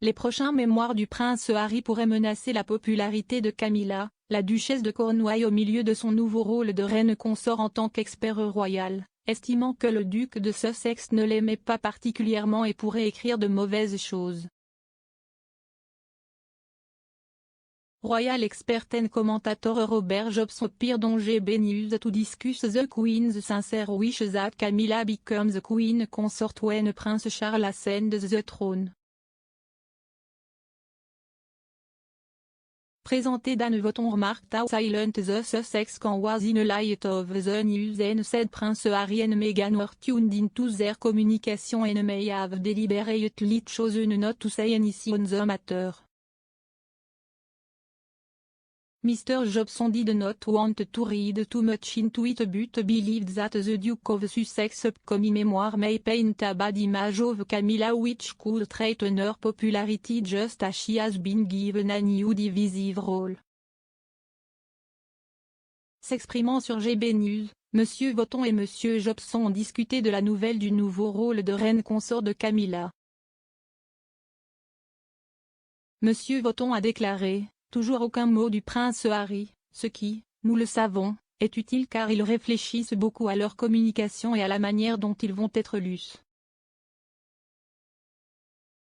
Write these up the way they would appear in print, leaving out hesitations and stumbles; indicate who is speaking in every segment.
Speaker 1: Les prochains mémoires du prince Harry pourraient menacer la popularité de Camilla, la duchesse de Cornouailles au milieu de son nouveau rôle de reine consort en tant qu'expert royal, estimant que le duc de Sussex ne l'aimait pas particulièrement et pourrait écrire de mauvaises choses. Royal expert and commentator Robert Jobson appeared on GB News to discuss the Queen's sincere wish that Camilla becomes the Queen consort when Prince Charles ascends the throne. Présenté Dan Wotton remarked how silent the Sussex can was in light of the news and said Prince Harry and Meghan were tuned into their communication and may have deliberately chosen not to say anything on the matter. Mr. Jobson did not want to read too much into it but believed that the Duke of Sussex upcoming memoir may paint a bad image of Camilla which could threaten her popularity just as she has been given a new divisive role. S'exprimant sur GB News, M. Wotton et M. Jobson ont discuté de la nouvelle du nouveau rôle de reine consort de Camilla. M. Wotton a déclaré: toujours aucun mot du prince Harry, ce qui, nous le savons, est utile car ils réfléchissent beaucoup à leur communication et à la manière dont ils vont être lus.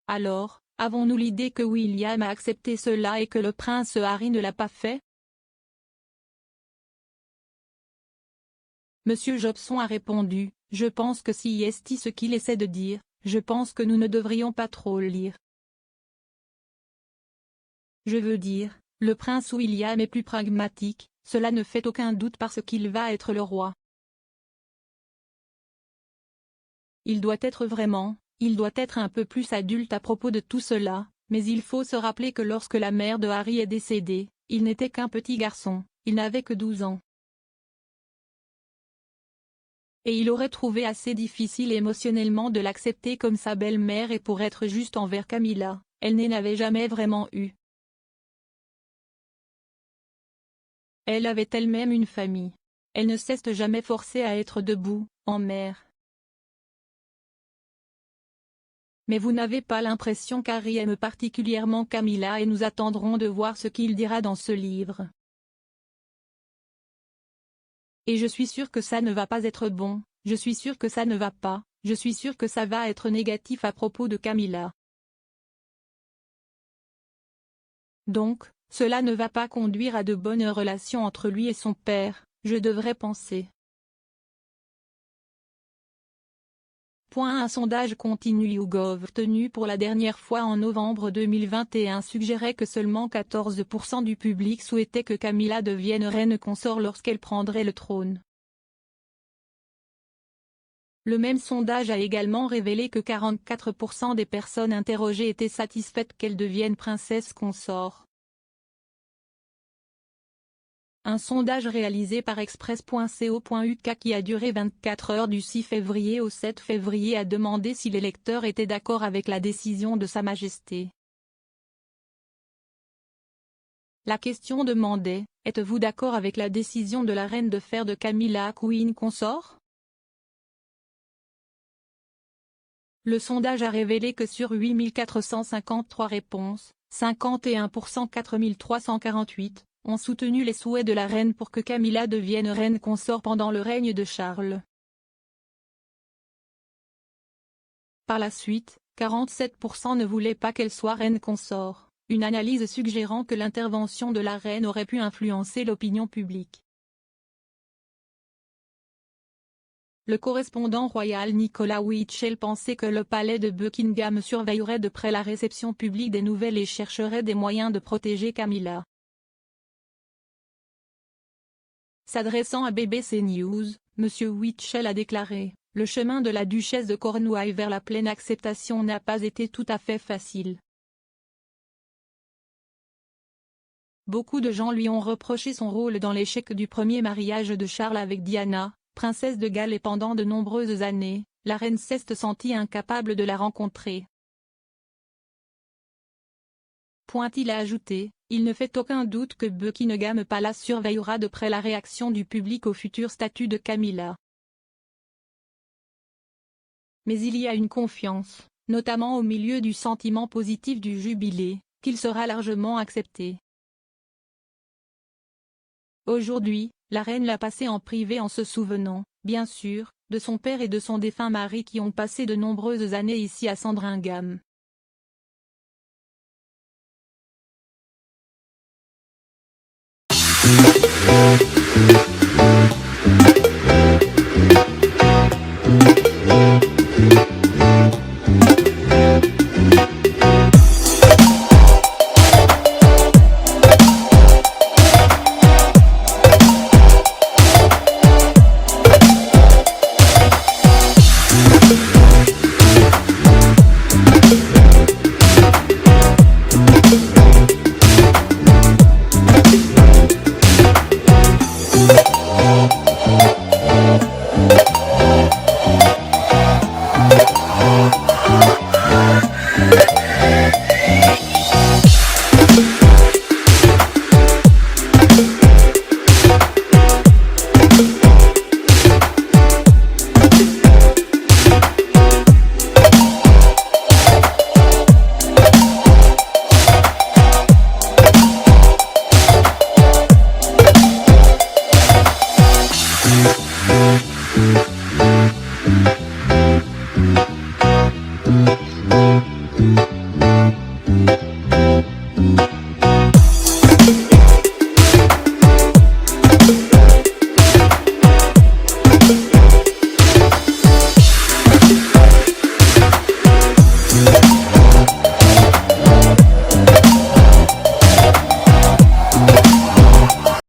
Speaker 1: Alors, avons-nous l'idée que William a accepté cela et que le prince Harry ne l'a pas fait? Monsieur Jobson a répondu: je pense que si est ce qu'il essaie de dire, je pense que nous ne devrions pas trop le lire. Je veux dire, le prince William est plus pragmatique, cela ne fait aucun doute parce qu'il va être le roi. Il doit être un peu plus adulte à propos de tout cela, mais il faut se rappeler que lorsque la mère de Harry est décédée, il n'était qu'un petit garçon, il n'avait que 12 ans. Et il aurait trouvé assez difficile émotionnellement de l'accepter comme sa belle-mère et pour être juste envers Camilla, elle n'avait jamais vraiment eu. Elle avait elle-même une famille. Elle ne s'est jamais forcée à être debout, en mère. Mais vous n'avez pas l'impression qu'Harry aime particulièrement Camilla et nous attendrons de voir ce qu'il dira dans ce livre. Et je suis sûr que ça ne va pas être bon, je suis sûr que ça ne va pas, je suis sûr que ça va être négatif à propos de Camilla. Donc, cela ne va pas conduire à de bonnes relations entre lui et son père, je devrais penser. Un sondage continu YouGov tenu pour la dernière fois en novembre 2021 suggérait que seulement 14% du public souhaitait que Camilla devienne reine consort lorsqu'elle prendrait le trône. Le même sondage a également révélé que 44% des personnes interrogées étaient satisfaites qu'elle devienne princesse consort. Un sondage réalisé par Express.co.uk qui a duré 24 heures du 6 février au 7 février a demandé si les lecteurs étaient d'accord avec la décision de Sa Majesté. La question demandait: êtes-vous d'accord avec la décision de la reine de faire de Camilla Queen consort? Le sondage a révélé que sur 8453 réponses, 51% 4348, ont soutenu les souhaits de la reine pour que Camilla devienne reine consort pendant le règne de Charles. Par la suite, 47% ne voulaient pas qu'elle soit reine consort, une analyse suggérant que l'intervention de la reine aurait pu influencer l'opinion publique. Le correspondant royal Nicolas Whitchell pensait que le palais de Buckingham surveillerait de près la réception publique des nouvelles et chercherait des moyens de protéger Camilla. S'adressant à BBC News, M. Whitchell a déclaré: le chemin de la duchesse de Cornouailles vers la pleine acceptation n'a pas été tout à fait facile. Beaucoup de gens lui ont reproché son rôle dans l'échec du premier mariage de Charles avec Diana, princesse de Galles, et pendant de nombreuses années, la reine s'est sentie incapable de la rencontrer. Il a ajouté: il ne fait aucun doute que Buckingham Palace surveillera de près la réaction du public au futur statut de Camilla. Mais il y a une confiance, notamment au milieu du sentiment positif du jubilé, qu'il sera largement accepté. Aujourd'hui, la reine l'a passé en privé en se souvenant, bien sûr, de son père et de son défunt mari qui ont passé de nombreuses années ici à Sandringham.